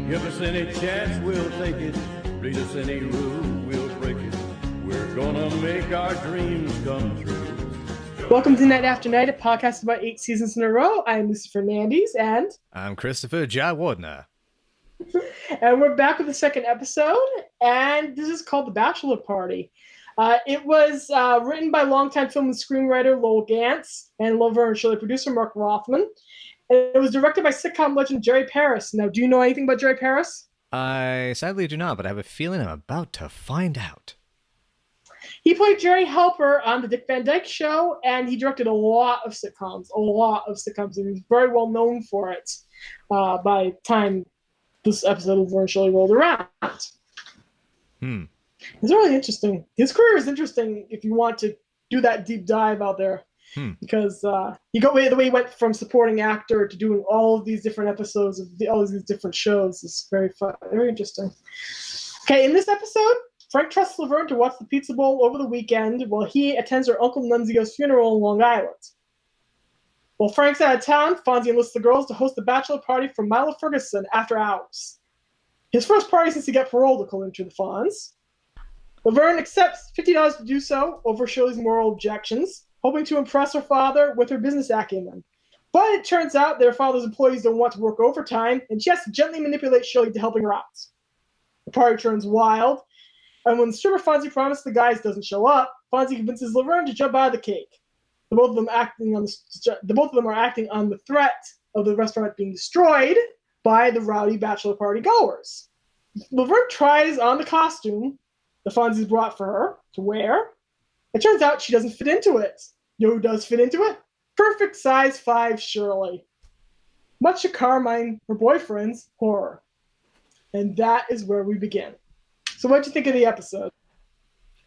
Give us any chance, we'll take it. Read us any rule, we'll break it. We're gonna make our dreams come true. Welcome to Night After Night, a podcast about 8 seasons in a row. I'm Mr. Fernandes, and I'm Christopher Jayawardena. And we're back with the second episode, and this is called The Bachelor Party. It was written by longtime film and screenwriter Lowell Gantz and Laverne and Shirley producer Mark Rothman. And it was directed by sitcom legend Jerry Paris. Now, do you know anything about Jerry Paris? I sadly do not, but I have a feeling I'm about to find out. He played Jerry Helper on The Dick Van Dyke Show, and he directed a lot of sitcoms, and he's very well known for it by the time this episode of Laverne and Shirley rolled around. It's really interesting. His career is interesting if you want to do that deep dive out there. Because the way he went from supporting actor to doing all of these different episodes of all of these different shows is very fun, very interesting. Okay, in this episode, Frank trusts Laverne to watch the Pizza Bowl over the weekend while he attends her Uncle Nunzio's funeral in Long Island. While Frank's out of town, Fonzie enlists the girls to host the bachelor party for Milo Ferguson after hours. His first party since he got paroled, according to the Fonz. Laverne accepts $50 to do so over Shirley's moral objections, hoping to impress her father with her business acumen. But it turns out their father's employees don't want to work overtime, and she has to gently manipulate Shirley to helping her out. The party turns wild, and when the stripper Fonzie promised the guys doesn't show up, Fonzie convinces Laverne to jump out of the cake. The both of them are acting on the threat of the restaurant being destroyed by the rowdy bachelor party goers. Laverne tries on the costume the Fonzie's brought for her to wear. It turns out she doesn't fit into it. You know who does fit into it? Perfect size 5 Shirley. Much to Carmine, her boyfriend's horror. And that is where we begin. So what'd you think of the episode?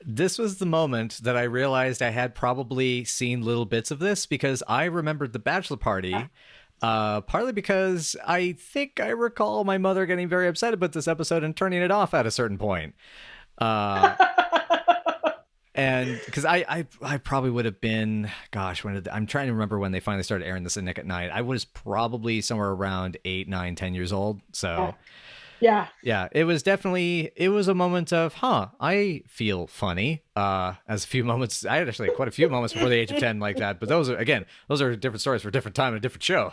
This was the moment that I realized I had probably seen little bits of this because I remembered the bachelor party, partly because I think I recall my mother getting very upset about this episode and turning it off at a certain point. And because I probably would have been, I'm trying to remember when they finally started airing this at Nick at Night. I was probably somewhere around 8, 9, 10 years old. So yeah, it was a moment of, I feel funny. As a few moments, I had actually quite a few moments before the age of 10 like that. But those are different stories for a different time and a different show.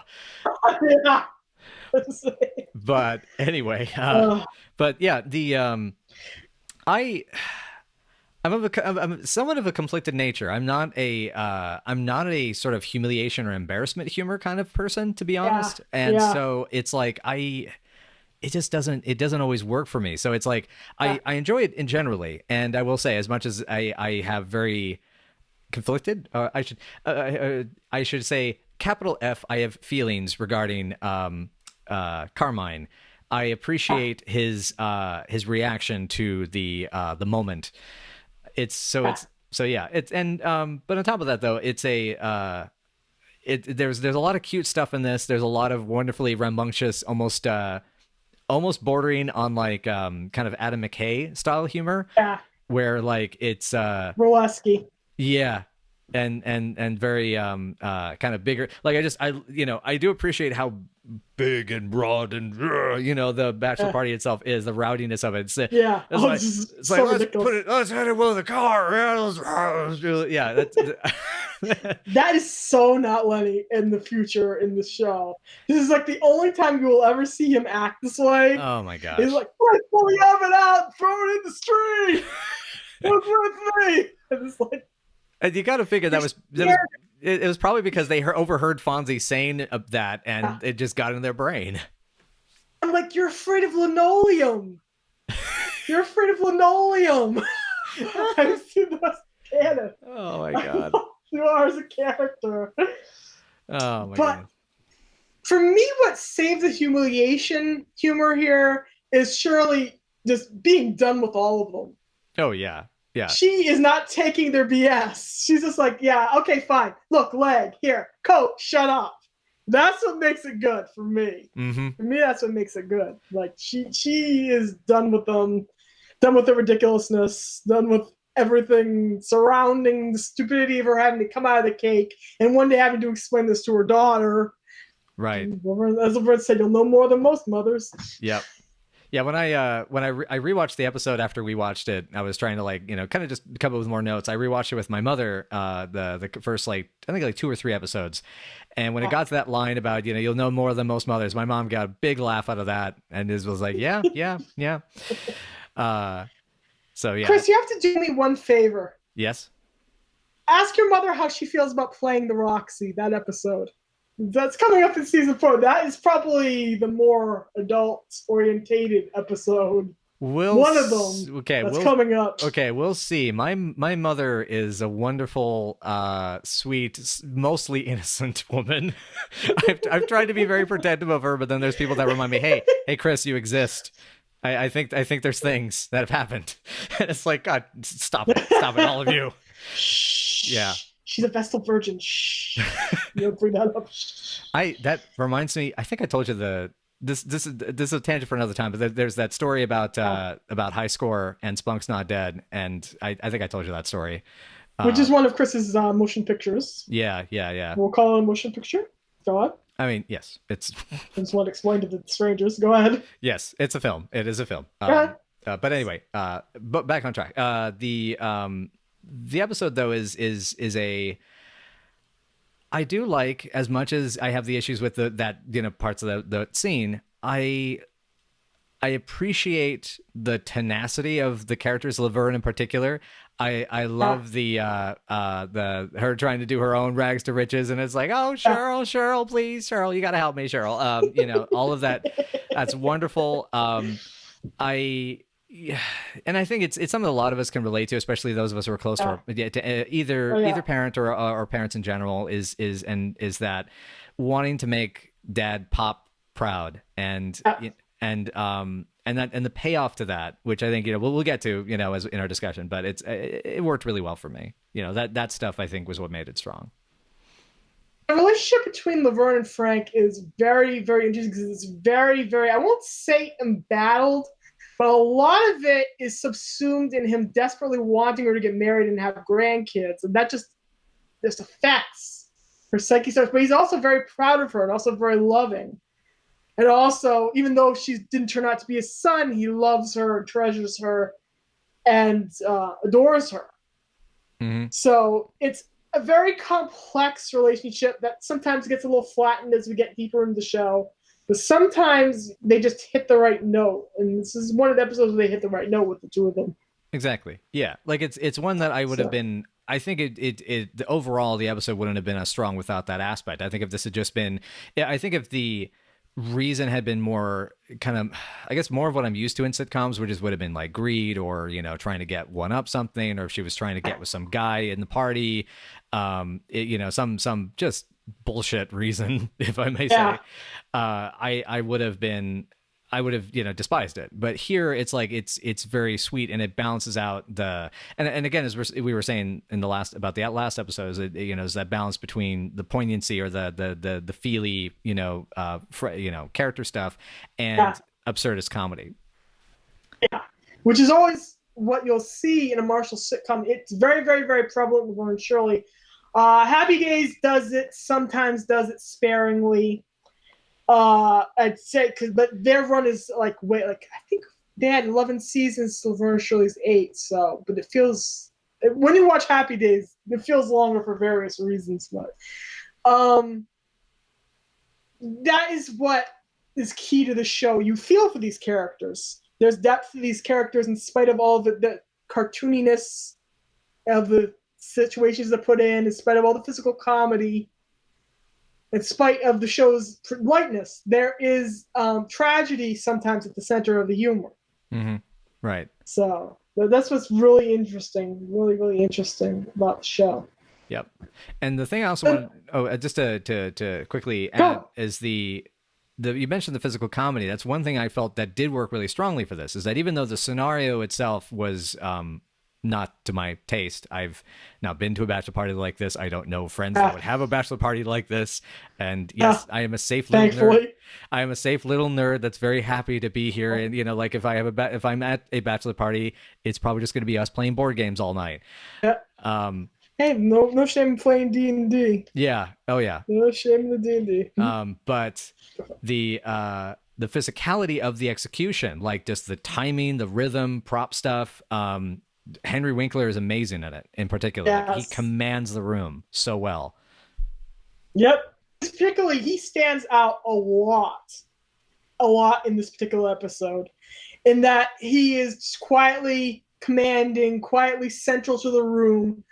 Yeah. But anyway, but yeah, I'm somewhat of a conflicted nature. I'm not a sort of humiliation or embarrassment humor kind of person, to be honest. So it's like it doesn't always work for me. So it's like I enjoy it in generally, and I will say, as much as I have very conflicted, I should say capital F. I have feelings regarding Carmine. I appreciate his reaction to the moment. But on top of that though, there's a lot of cute stuff in this. There's a lot of wonderfully rambunctious, almost bordering on like kind of Adam McKay style humor. Yeah. Where like it's burlesque. Yeah. And very kind of bigger. Like I do appreciate how big and broad and the bachelor party itself is, the rowdiness of it. Let's hit it with a car. That is so not Lenny in the future in the show. This is like the only time you will ever see him act this way. Oh my gosh. He's like, let's pull the oven out, throw it in the street. What's with me? And it's like, and you got to figure it was probably because they overheard Fonzie saying that, and it just got in their brain. I'm like, you're afraid of linoleum. You're afraid of linoleum. I've seen those canon. Oh my god. You are as a character. Oh my god. For me, what saves the humiliation humor here is Shirley just being done with all of them. Oh yeah. Yeah. She is not taking their BS. She's just like, yeah, okay, fine. Look, leg, here, coat, shut up. That's what makes it good for me. Mm-hmm. For me, that's what makes it good. Like, she is done with them, done with the ridiculousness, done with everything surrounding the stupidity of her having to come out of the cake and one day having to explain this to her daughter. Right. As Laverne said, you'll know more than most mothers. Yep. Yeah, I rewatched the episode after we watched it, I was trying to like, kind of just come up with more notes. I rewatched it with my mother, the first like I think like 2 or 3 episodes, and when it got to that line about you'll know more than most mothers, my mom got a big laugh out of that, and was like, yeah, yeah, yeah. So yeah. Chris, you have to do me one favor. Yes. Ask your mother how she feels about playing the Roxy, that episode. That's coming up in season 4. That is probably the more adult-orientated episode. One of them. Okay, that's coming up. Okay, we'll see. My mother is a wonderful, sweet, mostly innocent woman. I've tried to be very protective of her, but then there's people that remind me, hey, Chris, you exist. I think there's things that have happened, and it's like, God, stop it, all of you. Yeah. She's a Vestal Virgin. Shh. You don't bring that up. That reminds me. I think I told you this is a tangent for another time. But there's that story about High Score and Spunk's not dead, and I think I told you that story. Which is one of Chris's motion pictures. Yeah. We'll call it a motion picture. Go on. I mean, yes, it's. I just want to explain to the strangers. Go ahead. Yes, it's a film. It is a film. Go ahead. But anyway, but back on track. The episode though is a. I do like, as much as I have the issues with that parts of the scene. I appreciate the tenacity of the characters, Laverne in particular. I love the her trying to do her own rags to riches, and it's like, oh, Cheryl, please, Cheryl, you gotta help me, Cheryl. All of that. That's wonderful. And I think it's something a lot of us can relate to, especially those of us who are close to either parent or parents in general. Is that wanting to make dad pop proud and the payoff to that, which I think we'll get to as in our discussion, but it worked really well for me. That stuff I think was what made it strong. The relationship between Laverne and Frank is very, very interesting because it's very, very, I won't say embattled, but a lot of it is subsumed in him desperately wanting her to get married and have grandkids. And that just affects her psyche stuff. But he's also very proud of her and also very loving. And also, even though she didn't turn out to be his son, he loves her, treasures her, and adores her. Mm-hmm. So it's a very complex relationship that sometimes gets a little flattened as we get deeper into the show. But sometimes they just hit the right note, and this is one of the episodes where they hit the right note with the two of them. Exactly. Yeah, like it's one that I would have been. I think overall the episode wouldn't have been as strong without that aspect. I think if this had just been, I think if the reason had been more kind of, I guess, more of what I'm used to in sitcoms, which would have been like greed or trying to get one up something, or if she was trying to get with some guy in the party, some just bullshit reason, if I may say, I would have despised it. But here it's like it's very sweet, and it balances out and again, as we were saying in the last episode, is that balance between the poignancy or the feely character stuff and absurdist comedy. Yeah, which is always what you'll see in a Marshall sitcom. It's very, very, very prevalent with Laverne and Shirley. Happy Days does it, sometimes does it sparingly. I'd say, but their run is I think they had 11 seasons, Laverne and Shirley's 8. So, but it feels, when you watch Happy Days, it feels longer for various reasons. But that is what is key to the show. You feel for these characters. There's depth to these characters in spite of all the cartooniness of the situations they put in spite of all the physical comedy, in spite of the show's lightness. There is tragedy sometimes at the center of the humor. Mm-hmm. Right. So that's what's really interesting, really, really interesting about the show. Yep. And the thing I also want just to quickly add is you mentioned the physical comedy. That's one thing I felt that did work really strongly for this, is that even though the scenario itself was not to my taste. I've not been to a bachelor party like this. I don't know friends that would have a bachelor party like this. And yes, I am a safe little nerd. I am a safe little nerd that's very happy to be here. And like if I'm at a bachelor party, it's probably just going to be us playing board games all night. Yeah. Hey, no shame in playing D&D. Yeah. Oh yeah. No shame in the D&D. But the the physicality of the execution, like just the timing, the rhythm, prop stuff. Henry Winkler is amazing in it, in particular. Yes. Like, he commands the room so well. Yep. Particularly, he stands out a lot in this particular episode, in that he is just quietly commanding, quietly central to the room,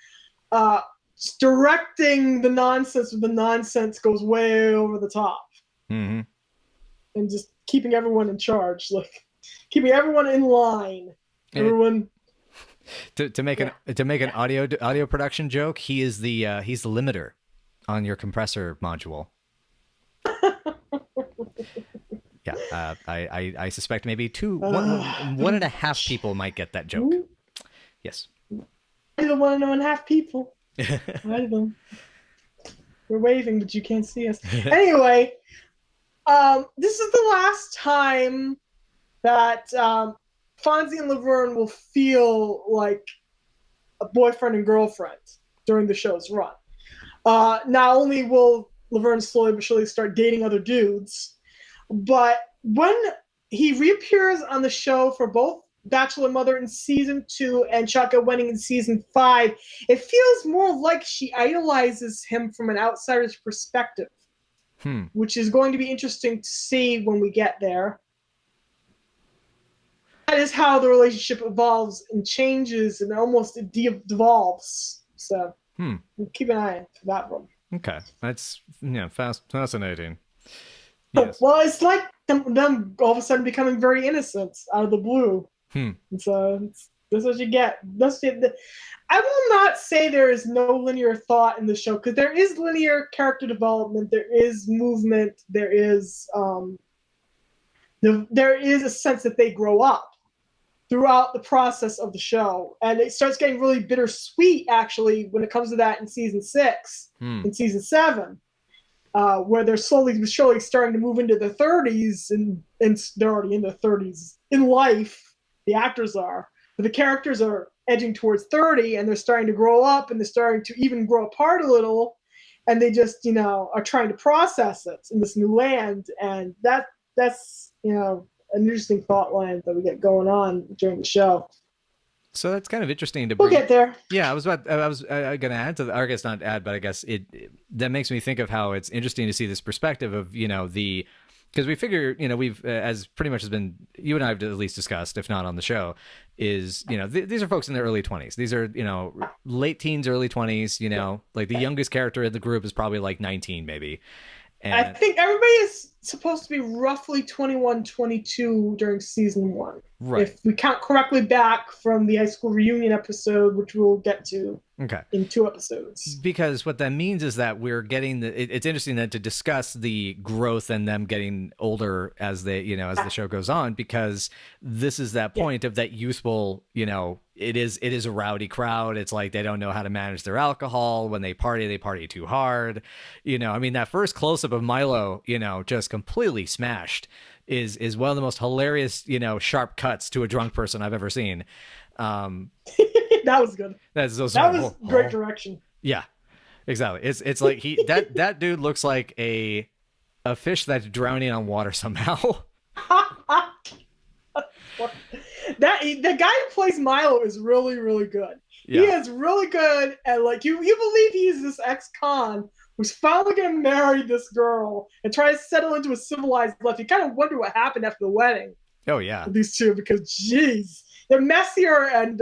directing the nonsense when the nonsense goes way over the top, and just keeping everyone in charge, like keeping everyone in line. Everyone. To make an audio production joke, he's the limiter on your compressor module. Yeah, I suspect maybe one and a half people might get that joke. Yes. I'm the 1.5 people. Right them. We're waving, but you can't see us. Anyway, this is the last time that Fonzie and Laverne will feel like a boyfriend and girlfriend during the show's run. Not only will Laverne slowly but surely start dating other dudes, but when he reappears on the show for both Bachelor Mother in season 2 and Shotgun Wedding in season 5, it feels more like she idolizes him from an outsider's perspective, which is going to be interesting to see when we get there. That is how the relationship evolves and changes and almost devolves. So keep an eye for that one. Okay, that's fascinating. Yes. Well, it's like them all of a sudden becoming very innocent out of the blue. And so that's what you get. I will not say there is no linear thought in the show, because there is linear character development, there is movement, there is a sense that they grow up throughout the process of the show, and it starts getting really bittersweet actually when it comes to that in season 6, in season 7. Where they're slowly but surely starting to move into their 30s, and they're already in their 30s in life. The actors are, but the characters are edging towards 30, and they're starting to grow up, and they're starting to even grow apart a little, and they just are trying to process it in this new land, and that's an interesting thought line that we get going on during the show. So that's kind of interesting to bring. We'll get there. Yeah, I was going to add to I guess not add, but I guess that makes me think of how it's interesting to see this perspective of, because we figure, we've, as pretty much has been, you and I have at least discussed, if not on the show, is, these are folks in their early 20s. These are, late teens, early 20s, like the youngest character in the group is probably like 19 maybe. And I think everybody is supposed to be roughly 21, 22 during season 1. Right. If we count correctly back from the high school reunion episode, which we'll get to in 2 episodes. Because what that means is that we're getting it's interesting that to discuss the growth and them getting older as they, as the show goes on, because this is that point of that youthful, it is a rowdy crowd. It's like they don't know how to manage their alcohol. When they party too hard. That first close-up of Milo, just completely smashed is one of the most hilarious, sharp cuts to a drunk person I've ever seen. That was good. That was great direction. Yeah, exactly. It's like that dude looks like a fish that's drowning on water somehow. The guy who plays Milo is really, really good. Yeah. He is really good, and like you believe he's this ex-con who's finally going to marry this girl and try to settle into a civilized life. You kind of wonder what happened after the wedding. Oh yeah, with these two, because geez, they're messier and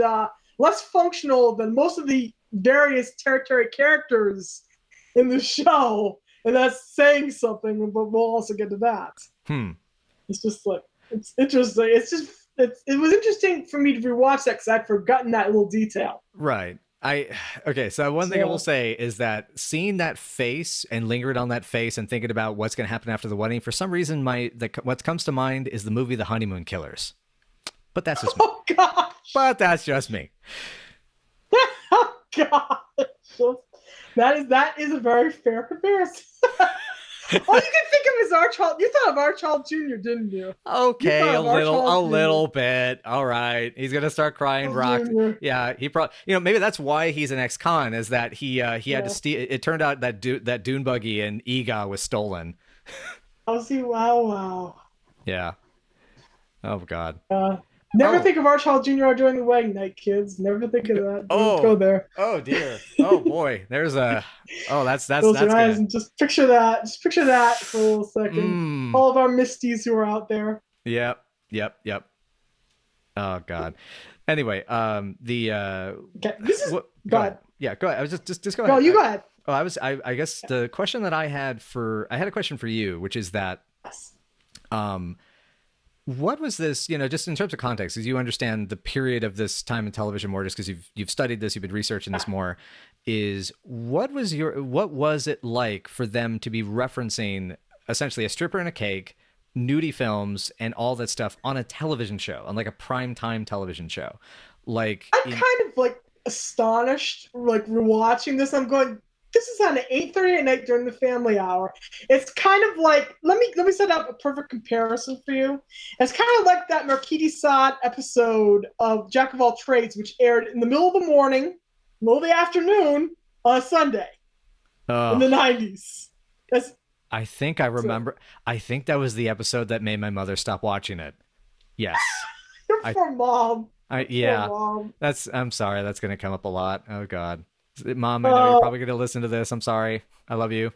less functional than most of the various territory characters in the show, and that's saying something. But we'll also get to that. It's just like it's interesting. It was interesting for me to rewatch that because I'd forgotten that little detail. Right. So one thing I will say is that seeing that face and lingering on that face and thinking about what's going to happen after the wedding, for some reason, what comes to mind is the movie The Honeymoon Killers. But that's just me. Oh, gosh. But that's just me. Oh, gosh. That is a very fair comparison. All you can think of is Archibald. You thought of Archibald Jr., didn't you? Okay, a little bit. All right, he's gonna start crying. Rock. Yeah, he probably. Maybe that's why he's an ex-con. Is that he had to steal? It turned out that dune buggy in Ega was stolen. Oh, see, wow. Yeah. Oh God. Never Oh. think of Archibald Jr. during the wedding night, kids. Never think of that. Don't go Oh. there. Oh dear. Oh boy. There's a. Oh, Close your that's eyes gonna. and just picture that. Just picture that for a little second. Mm. All of our Misties who are out there. Yep. Yep. Yep. Oh God. Anyway, Okay, this is. what? Go Go ahead. ahead. Yeah. Go ahead. I was just go No, ahead. you go ahead. Oh, I guess the question that I had a question for you, which is that Yes. um what was this, just in terms of context, as you understand the period of this time in television more, just because you've studied this, you've been researching this more, is what was it like for them to be referencing essentially a stripper and a cake, nudie films, and all that stuff on a television show, on like a prime time television show, like I'm in kind of like astonished, like rewatching this. I'm going, this is on at 8:30 at night during the family hour. It's kind of like let me set up a perfect comparison for you. It's kind of like that Marquis de Sade episode of Jack of All Trades, which aired in the middle of the morning, middle of the afternoon on a Sunday in oh, the 90s. That's I think I so, remember. I think that was the episode that made my mother stop watching it. Yes. your I poor mom. Your poor yeah. mom. I'm sorry. That's going to come up a lot. Oh God. Mom, I know you're Uh, probably going to listen to this. I'm sorry. I love you.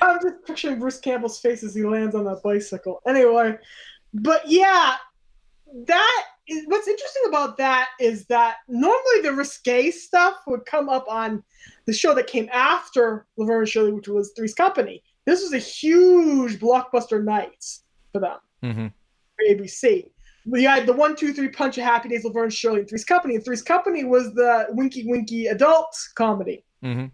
I'm just picturing Bruce Campbell's face as he lands on that bicycle. Anyway, but yeah, that is what's interesting about that is that normally the risque stuff would come up on the show that came after Laverne and Shirley, which was Three's Company. This was a huge blockbuster night for them, Hmm. for ABC. We had the 1, 2, 3 punch of Happy Days, Laverne and Shirley, and Three's Company. And Three's Company was the winky winky adult comedy. Hmm.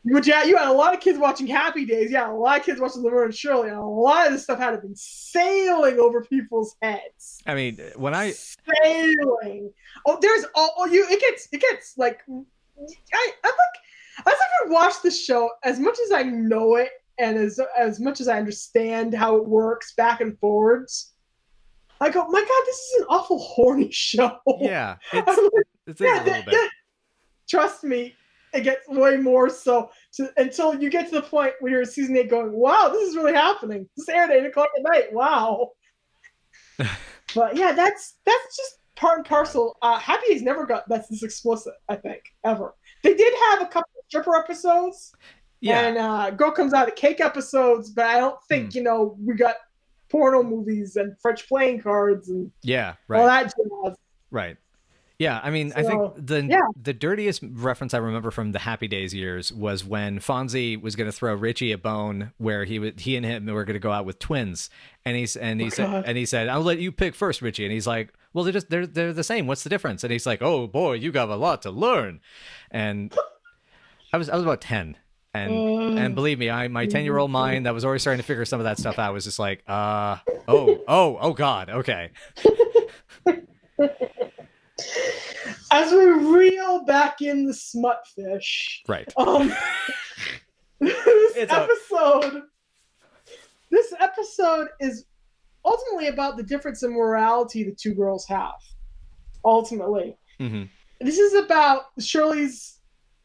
But yeah, you had a lot of kids watching Happy Days. Yeah, a lot of kids watching Laverne and Shirley. And a lot of this stuff had been sailing over people's heads. I mean, when I Sailing. Oh, there's oh you. It gets like I'm like as I've watched this show, as much as I know it and as much as I understand how it works back and forwards, I go, my God, this is an awful horny show. yeah, I'm like, it's a yeah, little bit. trust me, it gets way more so until you get to the point where you're in season 8 going, wow, this is really happening. This aired at 8 o'clock at night. Wow. But yeah, that's just part and parcel. Happy Days never got that's this explicit, I think, ever. They did have a couple of stripper episodes Yeah. and Girl Comes Out of Cake episodes, but I don't Hmm. think, we got porno movies and French playing cards and Yeah. all Right. that jazz. Right. Yeah, I mean, I think So, yeah. the dirtiest reference I remember from the Happy Days years was when Fonzie was going to throw Richie a bone, where he and him were going to go out with twins, and he God. said, "I'll let you pick first, Richie," and he's like, "Well, they're the same. What's the difference?" And he's like, "Oh boy, you got a lot to learn," and I was about 10. And believe me, my 10-year-old mind that was already starting to figure some of that stuff out was just like, oh God, okay. As we reel back in the smutfish, Right. this It's a- this episode is ultimately about the difference in morality the two girls have. Ultimately, Hmm. this is about Shirley's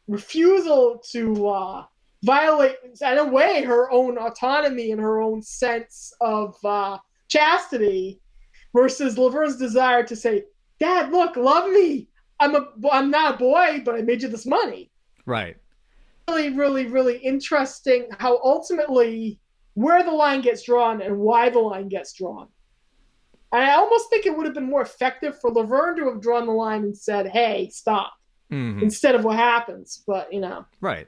refusal to violate, in a way, her own autonomy and her own sense of chastity, versus Laverne's desire to say, "Dad, look, love me. I'm not a boy, but I made you this money." Right. Really, really, really interesting how ultimately where the line gets drawn and why the line gets drawn. And I almost think it would have been more effective for Laverne to have drawn the line and said, "Hey, stop," Hmm. instead of what happens. But Right.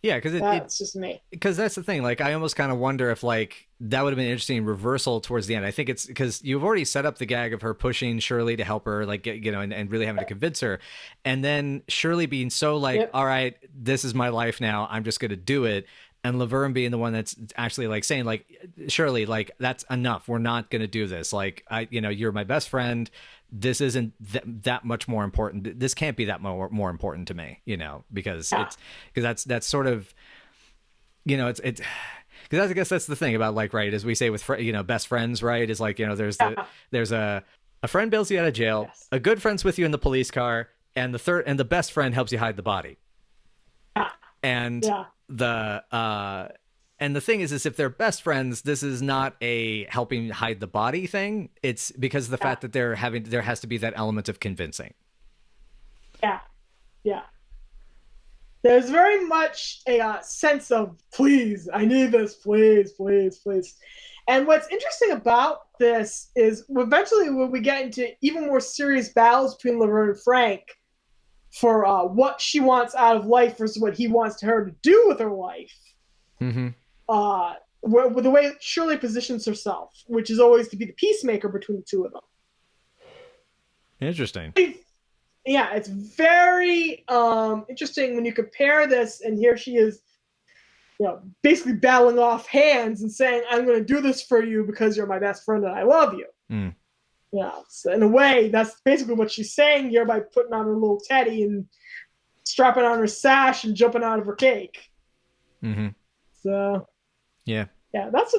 Yeah, because that's just me. because that's the thing. Like, I almost kind of wonder if like that would have been an interesting reversal towards the end. I think it's because you've already set up the gag of her pushing Shirley to help her, like, and really having to convince her, and then Shirley being so like, Yep. all right, this is my life now. I'm just gonna do it. And Laverne being the one that's actually like saying like, Shirley, like, that's enough. We're not gonna do this. Like, you're my best friend. This isn't that much more important. This can't be that more important to me, because Yeah. that's sort of, it's because I guess that's the thing about, like, right, as we say with best friends, right, is like, there's a friend bails you out of jail, Yes. a good friend's with you in the police car, and the best friend helps you hide the body. Yeah. And Yeah. the And the thing is if they're best friends, this is not a helping hide the body thing. It's because of the fact that there has to be that element of convincing. Yeah. Yeah. There's very much a sense of, please, I need this, please, please, please. And what's interesting about this is eventually when we get into even more serious battles between Laverne and Frank for what she wants out of life versus what he wants her to do with her life, with the way Shirley positions herself, which is always to be the peacemaker between the two of them. Interesting. Yeah, it's very interesting when you compare this, and here she is, basically battling off hands and saying, I'm going to do this for you because you're my best friend and I love you. Yeah, so in a way, that's basically what she's saying here by putting on her little teddy and strapping on her sash and jumping out of her cake. So, yeah, that's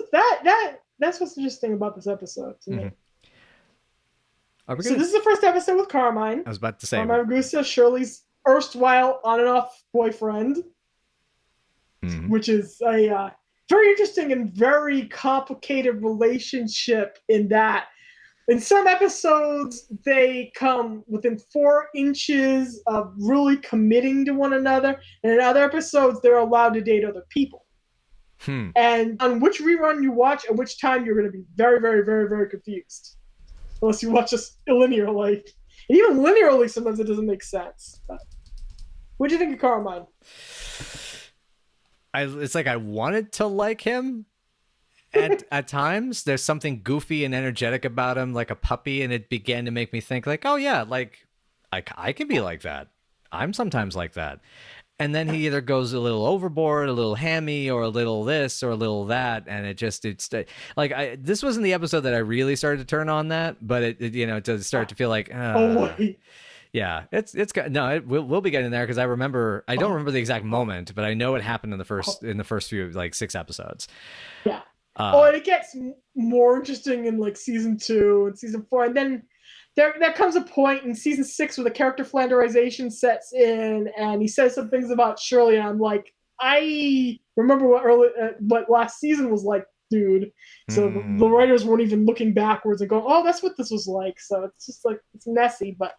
what's interesting about this episode to me. So this is the first episode with Carmine. I was about to say. Carmine Ragusa, Shirley's erstwhile on and off boyfriend, which is a very interesting and very complicated relationship in that in some episodes they come within 4 inches of really committing to one another, and in other episodes they're allowed to date other people. And on which rerun you watch at which time, you're going to be very, very, very, very confused. Unless you watch us linearly. And even linearly, sometimes it doesn't make sense. But what do you think of Carmine? It's like I wanted to like him at times. There's something goofy and energetic about him, like a puppy, and it began to make me think like, oh yeah, like I can be like that. I'm sometimes like that. And then he either goes a little overboard, a little hammy, or a little this or a little that, and this wasn't the episode that I really started to turn on that, but it does start to feel like, yeah, we'll be getting there because I don't remember the exact moment, but I know it happened in the first few like 6 episodes. Yeah. And it gets more interesting in like season 2 and season 4, and then there comes a point in season 6 where the character flanderization sets in, and he says some things about Shirley, and I'm like, I remember what last season was like, dude. So the writers weren't even looking backwards and going, oh, that's what this was like. So it's just like, it's messy, but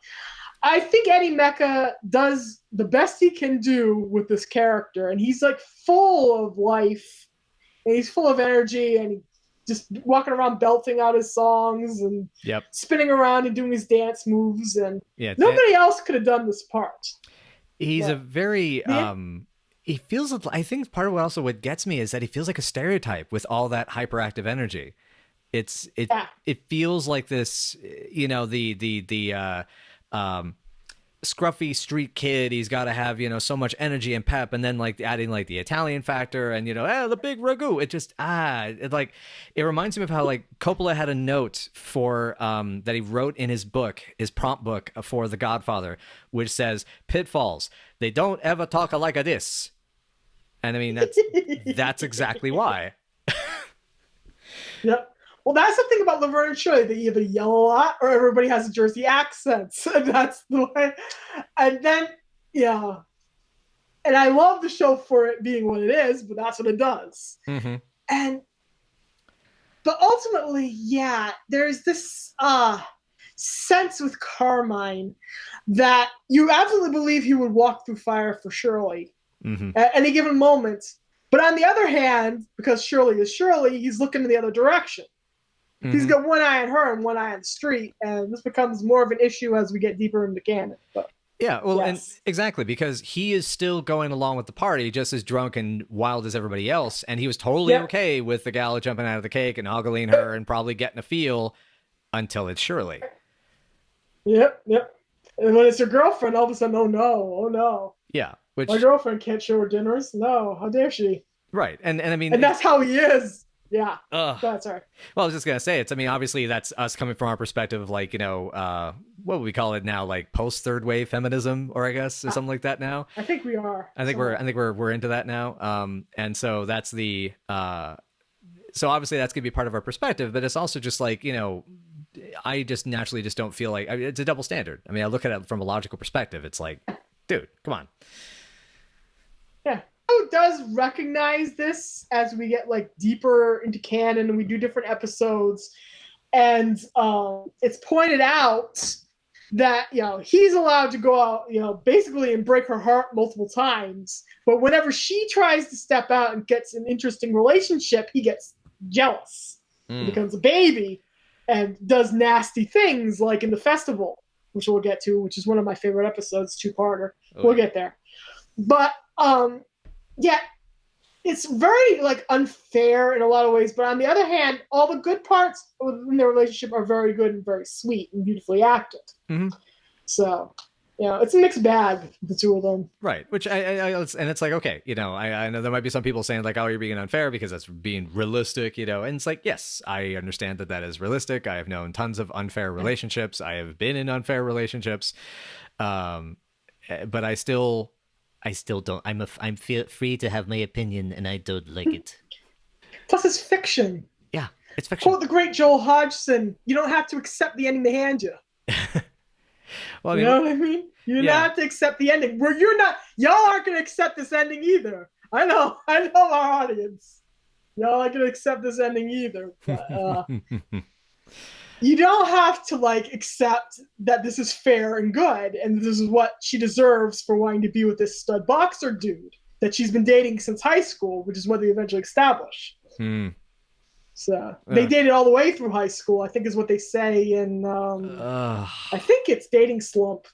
I think Eddie Mecca does the best he can do with this character, and he's like full of life, and he's full of energy, and he just walking around belting out his songs and spinning around and doing his dance moves, and nobody else could have done this part. He's a very he feels, I think part of what gets me is that he feels like a stereotype with all that hyperactive energy. It feels like this, the scruffy street kid. He's got to have so much energy and pep, and then like adding like the Italian factor and the big ragu. It just it reminds me of how like Coppola had a note for that he wrote in his prompt book for The Godfather, which says pitfalls. They don't ever talk like a this, and I mean that's exactly why. Yep. Well, that's the thing about Laverne and Shirley. They either yell a lot or everybody has a Jersey accent. And that's the way. And then, yeah. And I love the show for it being what it is, but that's what it does. But ultimately, there's this sense with Carmine that you absolutely believe he would walk through fire for Shirley at any given moment. But on the other hand, because Shirley is Shirley, he's looking in the other direction. He's got one eye on her and one eye on the street, and this becomes more of an issue as we get deeper into canon. But and exactly, because he is still going along with the party, just as drunk and wild as everybody else, and he was totally okay with the gal jumping out of the cake and ogling her and probably getting a feel until it's Shirley. Yep. And when it's your girlfriend, all of a sudden, oh no. Yeah, which my girlfriend can't show her dinners. No, how dare she? Right, and I mean, and that's how he is. Yeah. That's right. Well, I was just going to say, obviously that's us coming from our perspective of like, what would we call it now? Like post third wave feminism, or I guess, or something like that now. I think we are. I think we're into that now. And so that's so obviously that's going to be part of our perspective, but it's also just like, I just naturally just don't feel like it's a double standard. I mean, I look at it from a logical perspective. It's like, dude, come on. Yeah. show does recognize this as we get like deeper into canon and we do different episodes, and it's pointed out that he's allowed to go out basically and break her heart multiple times, but whenever she tries to step out and gets an interesting relationship, he gets jealous. He becomes a baby and does nasty things, like in the festival, which we'll get to, which is one of my favorite episodes, two-parter. We'll get there. But yeah, it's very like unfair in a lot of ways, but on the other hand, all the good parts in their relationship are very good and very sweet and beautifully acted. So it's a mixed bag, the two of them. Right. Which and it's like, okay, I know there might be some people saying like, oh, you're being unfair because that's being realistic, and it's like, yes, I understand that is realistic. I have known tons of unfair relationships. I have been in unfair relationships. But I still don't. I'm free to have my opinion, and I don't like it. Plus, it's fiction. Yeah, it's fiction. Quote the great Joel Hodgson: "You don't have to accept the ending they hand you." Well, you know what I mean? You don't have to accept the ending. Where y'all aren't going to accept this ending either. I know our audience. Y'all aren't going to accept this ending either. But, you don't have to accept that this is fair and good, and this is what she deserves for wanting to be with this stud boxer dude that she's been dating since high school, which is what they eventually establish. So they dated all the way through high school, I think is what they say in I think it's Dating Slump.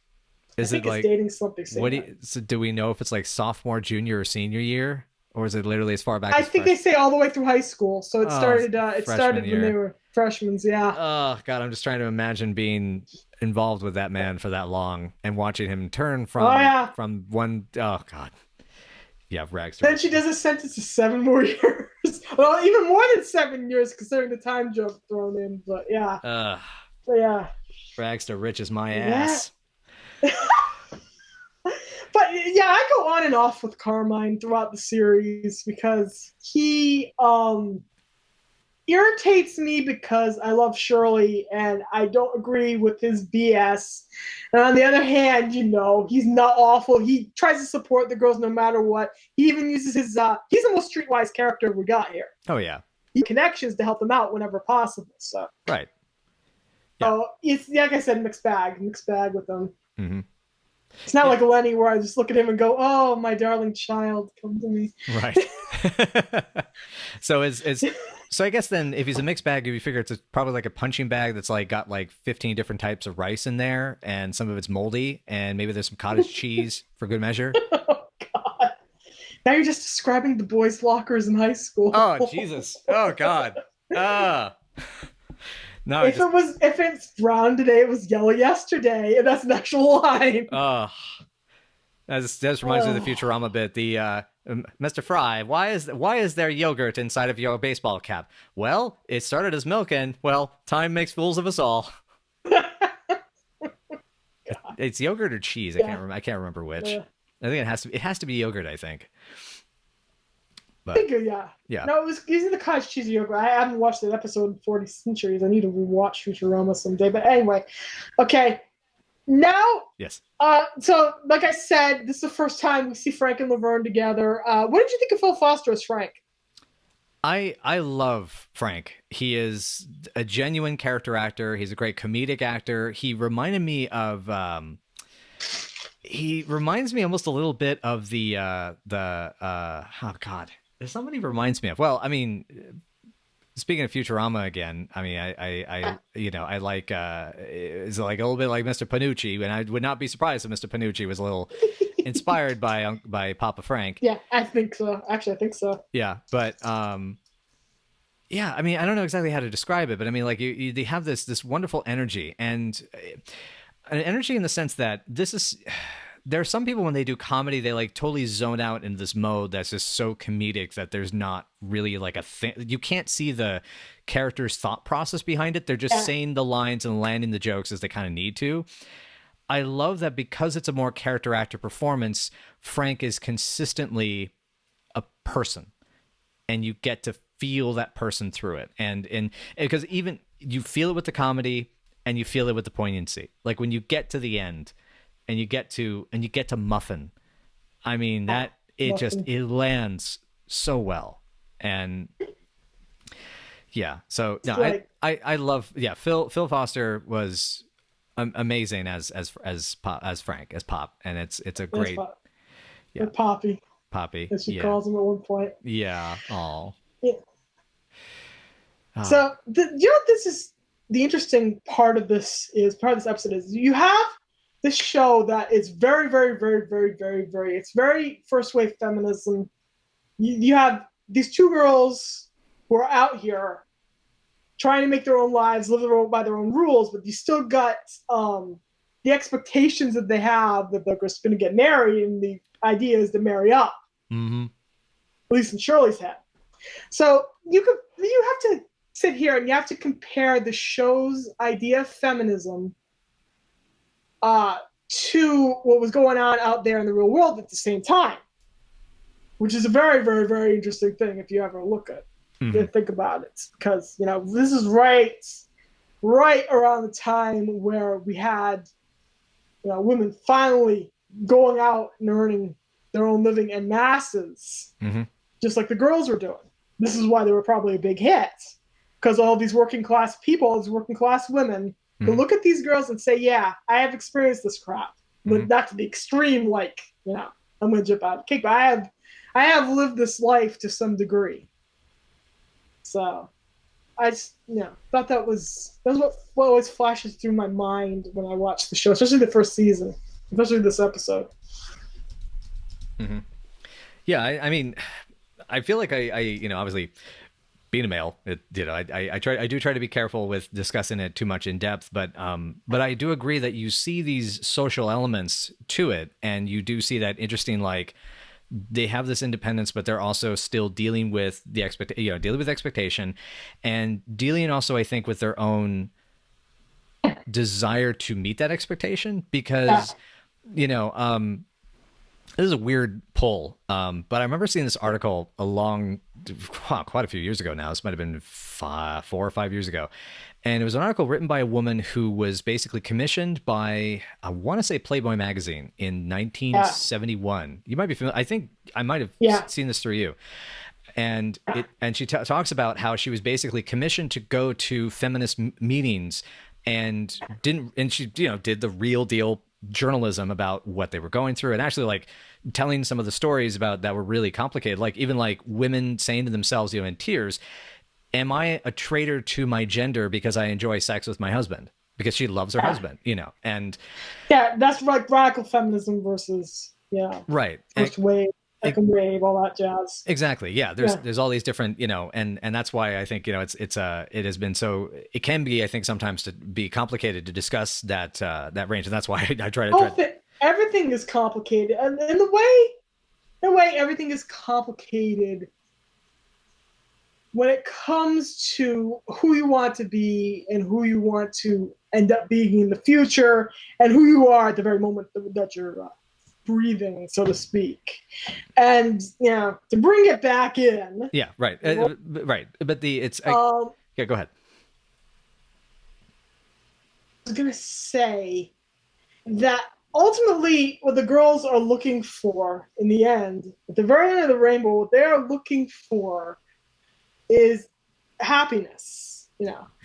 Is it like Dating Slump? They say. So do we know if it's like sophomore, junior, or senior year, or is it literally as far back? I think they say all the way through high school. So it started. It started when they were freshmen. Yeah. Oh God, I'm just trying to imagine being involved with that man for that long and watching him turn from one. Oh God. Yeah, rags. Then she does a sentence of 7 more years. Well, even more than 7 years, considering the time jump thrown in. But yeah. Rags to riches my ass. But yeah, I go on and off with Carmine throughout the series because he irritates me because I love Shirley and I don't agree with his BS. And on the other hand, he's not awful. He tries to support the girls no matter what. He even uses his he's the most streetwise character we got here. Oh yeah. He connections to help them out whenever possible. So right. Yeah. So it's like I said, mixed bag with them. Mm-hmm. It's not like Lenny where I just look at him and go, "Oh, my darling child, come to me." Right. So so I guess then if he's a mixed bag, you figure it's probably like a punching bag that's got 15 different types of rice in there, and some of it's moldy, and maybe there's some cottage cheese for good measure. Oh God! Now you're just describing the boys' lockers in high school. Oh Jesus! Oh God! No. If it's brown today, it was yellow yesterday, and that's an actual line. Oh, that reminds me of the Futurama bit. The Mr. Fry, why is there yogurt inside of your baseball cap? Well, it started as milk, and time makes fools of us all. It's yogurt or cheese. I can't remember which. I think it has to be yogurt. I think. But, I think, yeah. No, it was using the cottage cheese yogurt. I haven't watched that episode in 40 centuries. I need to rewatch Futurama someday. But anyway, okay. Now, yes. So, like I said, this is the first time we see Frank and Laverne together. What did you think of Phil Foster as Frank? I love Frank. He is a genuine character actor. He's a great comedic actor. He reminded me of. He reminds me almost a little bit of the oh God. There's somebody reminds me of. Well, I mean, speaking of Futurama again, I mean, I like it's like a little bit like Mr. Panucci, and I would not be surprised if Mr. Panucci was a little inspired by Papa Frank. Yeah, I think so. Actually, I think so. Yeah, but yeah, I mean, I don't know exactly how to describe it, but I mean, like they have this wonderful energy, and an energy in the sense that there are some people when they do comedy, they totally zone out into this mode that's just so comedic that there's not really a thing. You can't see the character's thought process behind it. They're just saying the lines and landing the jokes as they kind of need to. I love that because it's a more character actor performance, Frank is consistently a person, and you get to feel that person through it. And because even you feel it with the comedy and you feel it with the poignancy. Like when you get to the end, and you get to Muffin. I mean, that it lands so well. And yeah, so no, like, I love, yeah, Phil Foster was amazing as Frank, as Pop, and it's a great, yeah, Poppy, as she yeah, calls him at one point. yeah, oh, Yeah. So this is the interesting part of this episode is you have this show that is very, very, very, very, very, very, it's very first wave feminism. You have these two girls who are out here trying to make their own lives, live by their own rules, but you still got the expectations that they have that they're just going to get married, and the idea is to marry up. mm-hmm. At least in Shirley's head. So you have to sit here and you have to compare the show's idea of feminism to what was going on out there in the real world at the same time, which is a very, very, very interesting thing if you ever look at it, think about it, because this is right around the time where we had women finally going out and earning their own living en masses, just like the girls were doing. This is why they were probably a big hit, because all these working class people, these working class women, will look at these girls and say, yeah, I have experienced this crap, but not to the extreme, like, I'm going to jump out of the cake, but I have lived this life to some degree. So I just, thought that was what always flashes through my mind when I watch the show, especially the first season, especially this episode. Yeah, I mean, I feel like I obviously being a male, I do try to be careful with discussing it too much in depth, but I do agree that you see these social elements to it, and you do see that interesting, like, they have this independence, but they're also still dealing with the expectation, and dealing also, I think, with their own desire to meet that expectation, because this is a weird pull, but I remember seeing this article quite a few years ago now. This might have been 4 or 5 years ago. And it was an article written by a woman who was basically commissioned by, I want to say, Playboy magazine in 1971. You might be familiar. I think I might have seen this through you. And she talks about how she was basically commissioned to go to feminist meetings and she did the real deal journalism about what they were going through, and actually, like, telling some of the stories about that were really complicated, like even like women saying to themselves, in tears, am I a traitor to my gender because I enjoy sex with my husband because she loves her husband, and that's like radical feminism versus right, first wave, second wave, all that jazz. Exactly. Yeah. There's all these different, and that's why I think, it has been so, it can be, I think, sometimes to be complicated to discuss that range. And that's why I try to everything is complicated. And in the way everything is complicated when it comes to who you want to be and who you want to end up being in the future and who you are at the very moment that you're breathing, so to speak. And to bring it back in, right, but go ahead. I was gonna say that ultimately what the girls are looking for in the end, at the very end of the rainbow, what they're looking for is happiness,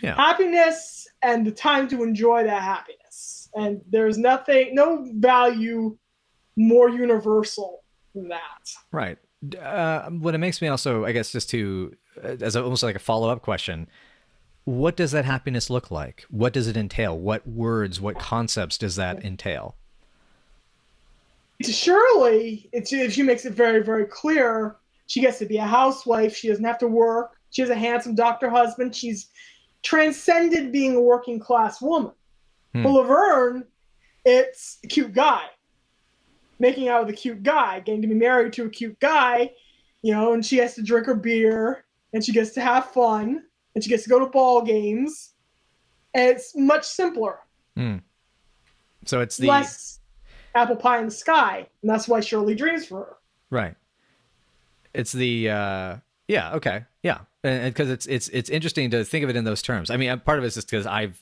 happiness and the time to enjoy that happiness. And there's no value more universal than that. Right. What it makes me also, I guess, just to, as almost like a follow-up question, what does that happiness look like? What does it entail? What words, what concepts does that entail? To Shirley, she makes it very, very clear. She gets to be a housewife. She doesn't have to work. She has a handsome doctor husband. She's transcended being a working class woman. For Laverne, it's a cute guy. Making out with a cute guy, getting to be married to a cute guy, and she has to drink her beer, and she gets to have fun, and she gets to go to ball games, and it's much simpler. So it's less apple pie in the sky, and that's why Shirley dreams for her. Right. It's the okay, and because it's interesting to think of it in those terms. I mean, part of it's just because I've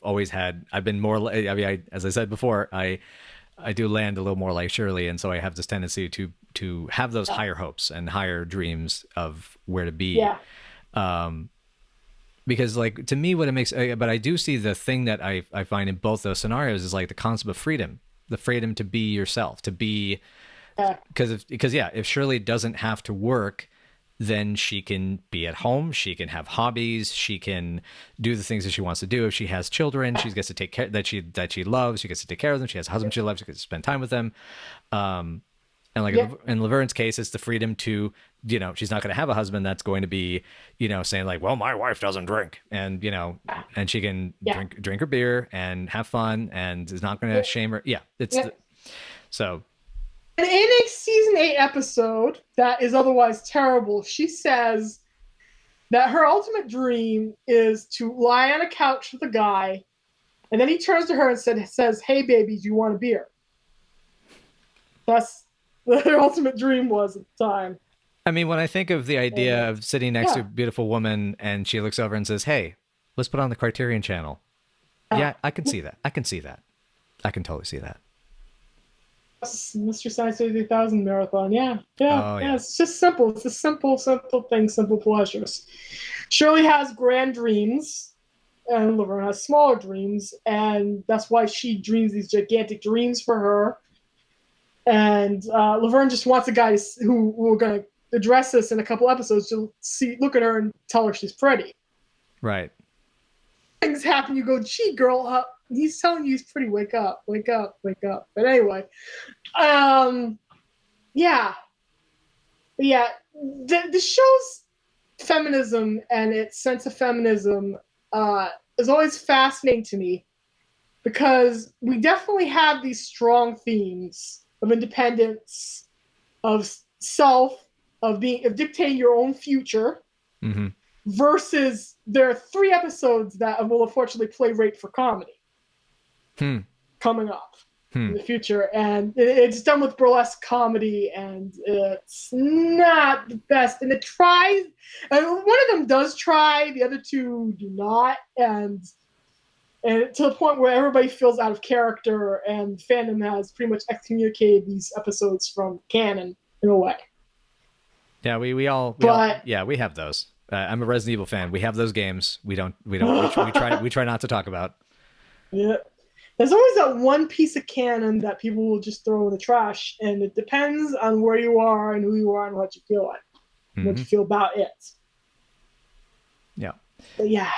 been more. I mean, as I said before, I do land a little more like Shirley, and so I have this tendency to have those higher hopes and higher dreams of where to be. Yeah. Because like to me, what it makes, but I do see the thing that I find in both those scenarios is like the concept of freedom, the freedom to be yourself, to be, because if Shirley doesn't have to work, then she can be at home, she can have hobbies, she can do the things that she wants to do. If she has children, she gets to take care that she loves, she gets to take care of them. She has a husband she loves, she gets to spend time with them. And like in Laverne's case, it's the freedom to, you know, she's not going to have a husband that's going to be, you know, saying like, well, my wife doesn't drink, and, you know, and she can drink her beer and have fun and is not going to shame her. Yeah. So. And in a season 8 episode that is otherwise terrible, she says that her ultimate dream is to lie on a couch with a guy, and then he turns to her and says, "Hey, baby, do you want a beer?" That's what her ultimate dream was at the time. I mean, when I think of the idea of sitting next to a beautiful woman and she looks over and says, "Hey, let's put on the Criterion channel." Yeah, I can see that. I can totally see that. Mr. Science 3000 marathon. Yeah. Oh, yeah. It's just simple. It's a simple thing, simple pleasures. Shirley has grand dreams, and Laverne has smaller dreams, and that's why she dreams these gigantic dreams for her. And Laverne just wants a guy who we're going to address this in a couple episodes to look at her and tell her she's pretty. Right. Things happen. You go, gee, girl, he's telling you he's pretty. Wake up, wake up, wake up. But anyway, the show's feminism and its sense of feminism is always fascinating to me, because we definitely have these strong themes of independence, of self, of dictating your own future. Mm-hmm. Versus there are 3 episodes that will unfortunately play rape for comedy coming up in the future, and it's done with burlesque comedy, and it's not the best, and it tries, and one of them does try, the other 2 do not, and to the point where everybody feels out of character, and fandom has pretty much excommunicated these episodes from canon in a way. Yeah, we have those. I'm a Resident Evil fan. We have those games. We try not to talk about. Yeah. There's always that one piece of canon that people will just throw in the trash, and it depends on where you are and who you are and what you feel like, what you feel about it. Yeah. But yeah.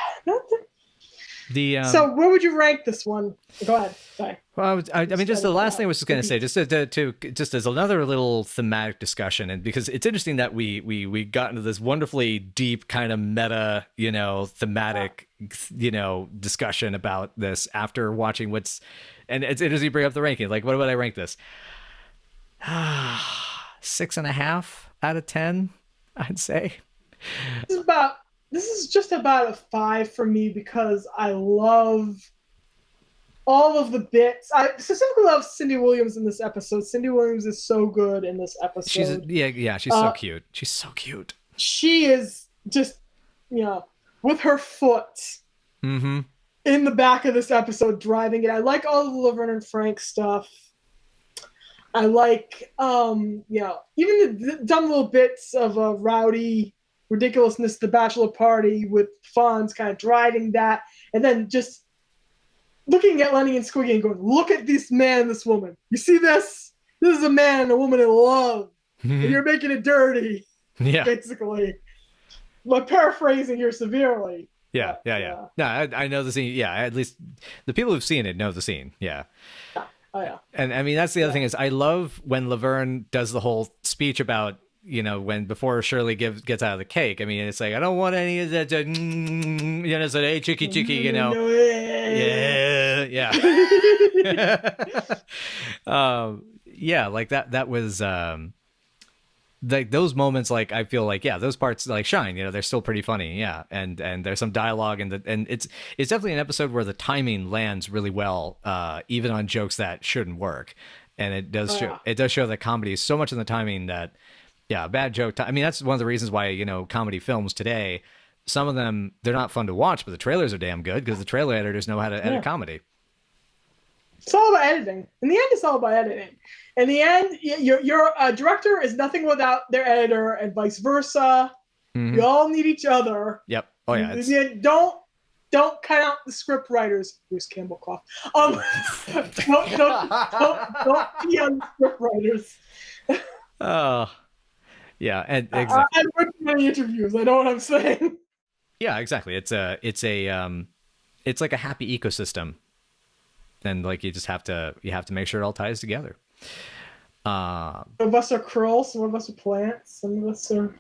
So where would you rank this one? Go ahead. Sorry. Well, I mean, just the last thing I was just going to say, just as another little thematic discussion, and because it's interesting that we got into this wonderfully deep kind of meta, you know, thematic, you know, discussion about this after watching and it's interesting you bring up the ranking. Like, what would I rank this? 6.5 out of 10, I'd say. This is just about a 5 for me, because I love all of the bits. I specifically love Cindy Williams in this episode. Cindy Williams is so good in this episode. She's so cute. She's so cute. She is just, you know, with her foot in the back of this episode, driving it. I like all the Laverne and Frank stuff. I like, even the dumb little bits of rowdy ridiculousness, the bachelor party with Fonz kind of driving that, and then just looking at Lenny and Squiggy and going, look at this man and this woman. You see this? This is a man and a woman in love. And you're making it dirty. Yeah. Basically. But paraphrasing here severely. Yeah. No, I know the scene. Yeah, at least the people who've seen it know the scene. Yeah. Oh, yeah. And I mean, that's the other thing is I love when Laverne does the whole speech about, you know, before Shirley gets out of the cake. I mean, it's like, I don't want any of that, you know, so hey, chicky, you know. Yeah. Like that was, like those moments, like, I feel like, yeah, those parts like shine, you know, they're still pretty funny. Yeah. And there's some dialogue and it's definitely an episode where the timing lands really well, even on jokes that shouldn't work. And it does show that comedy is so much in the timing that, yeah, a bad joke. I mean, that's one of the reasons why, you know, comedy films today, some of them, they're not fun to watch, but the trailers are damn good because the trailer editors know how to edit comedy. It's all about editing. In the end, it's all about editing. In the end, your director is nothing without their editor, and vice versa. Mm-hmm. We all need each other. Yep. Oh yeah. Don't cut out the script writers. Bruce Campbell cough. Don't be on the script writers. Oh, yeah, and exactly. I've read many interviews. I know what I'm saying. Yeah, exactly. It's like a happy ecosystem, and like you have to make sure it all ties together. Some of us are krulls, some of us are plants, some of us are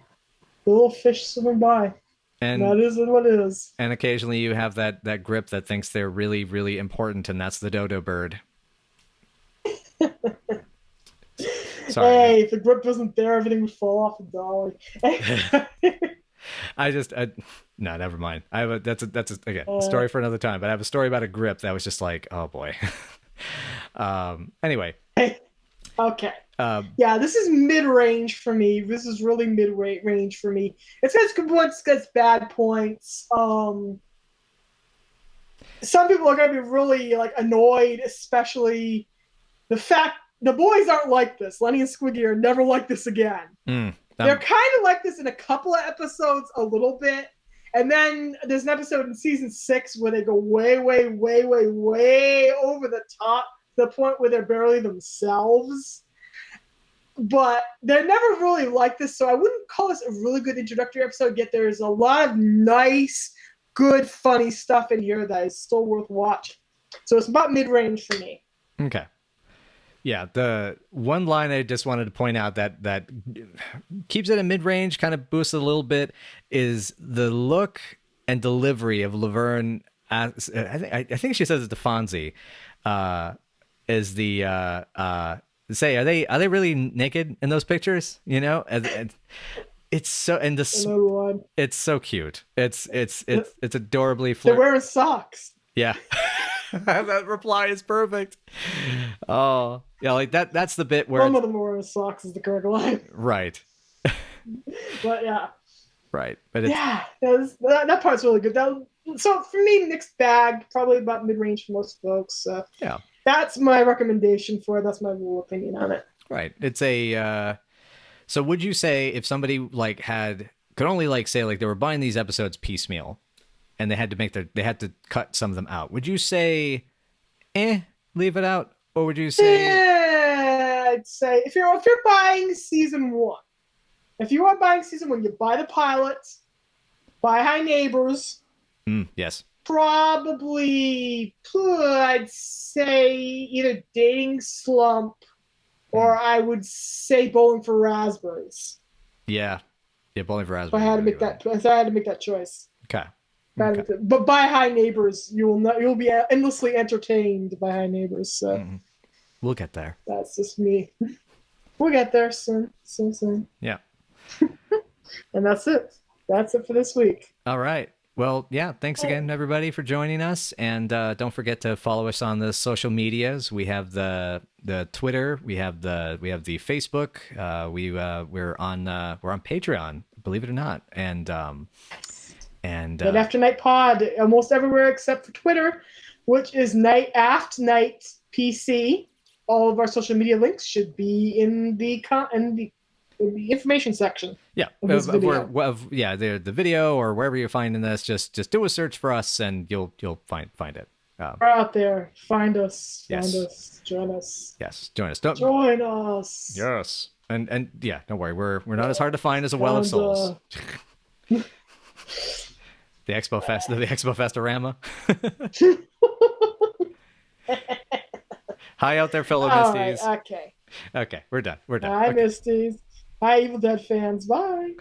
little fish swimming by. And that is what it is. And occasionally you have that grip that thinks they're really, really important, and that's the dodo bird. Sorry. Hey, if the grip wasn't there, everything would fall off the dolly. No, never mind. That's a story for another time. But I have a story about a grip that was just like, oh boy. Anyway. Okay. Yeah, this is mid-range for me. This is really mid-range for me. It's got good points, it's got bad points. Some people are gonna be really like annoyed, especially the fact the boys aren't like this. Lenny and Squiggy are never like this again. They're kind of like this in a couple of episodes, a little bit. And then there's an episode in season 6 where they go way, way, way, way, way over the top to the point where they're barely themselves. But they're never really like this, so I wouldn't call this a really good introductory episode, yet there's a lot of nice, good, funny stuff in here that is still worth watching. So it's about mid-range for me. Okay. Yeah, the one line I just wanted to point out that keeps it in mid-range, kind of boosts it a little bit, is the look and delivery of Laverne. I think she says it to Fonzie. Is the say are they really naked in those picters? You know, and it's so and the it's so cute. It's adorably. They're wearing socks. Yeah. That reply is perfect. Oh, yeah, like that's the bit where some of them are wearing socks is the correct line. Right. But yeah. Right. But that part's really good. So for me, mixed bag, probably about mid-range for most folks. Yeah. That's my recommendation for it. That's my real opinion on it. Right. It's a so would you say if somebody like could only like say like they were buying these episodes piecemeal and they had to cut some of them out, would you say leave it out, or would you say I'd say if you're buying season 1, you buy the pilot, buy High Neighbors. Yes. Probably, I'd say either Dating Slump, or I would say Bowling for Raspberries. Yeah, Bowling for Raspberries. If I had to make that choice. Okay. But by High Neighbors, you'll be endlessly entertained by High Neighbors. So we'll get there. That's just me. We'll get there soon. Yeah. And that's it. That's it for this week. All right. Well, yeah. Thanks again, everybody, for joining us, and don't forget to follow us on the social medias. We have the Twitter, we have the Facebook. We're on Patreon, believe it or not, and Night After Night Pod almost everywhere except for Twitter, which is Night Aft Night PC. All of our social media links should be in the information section. Yeah, the video or wherever you're finding this, just do a search for us and you'll find it. We're out there. Find us. Yes. Find us. Join us. Yes, join us. Join us. Yes, and yeah, don't worry, we're not as hard to find as a Well of Souls. The Expo Festorama. Hi out there, fellow Misties. Right, okay, we're done. Hi, Misties. Hi, Evil Dead fans. Bye.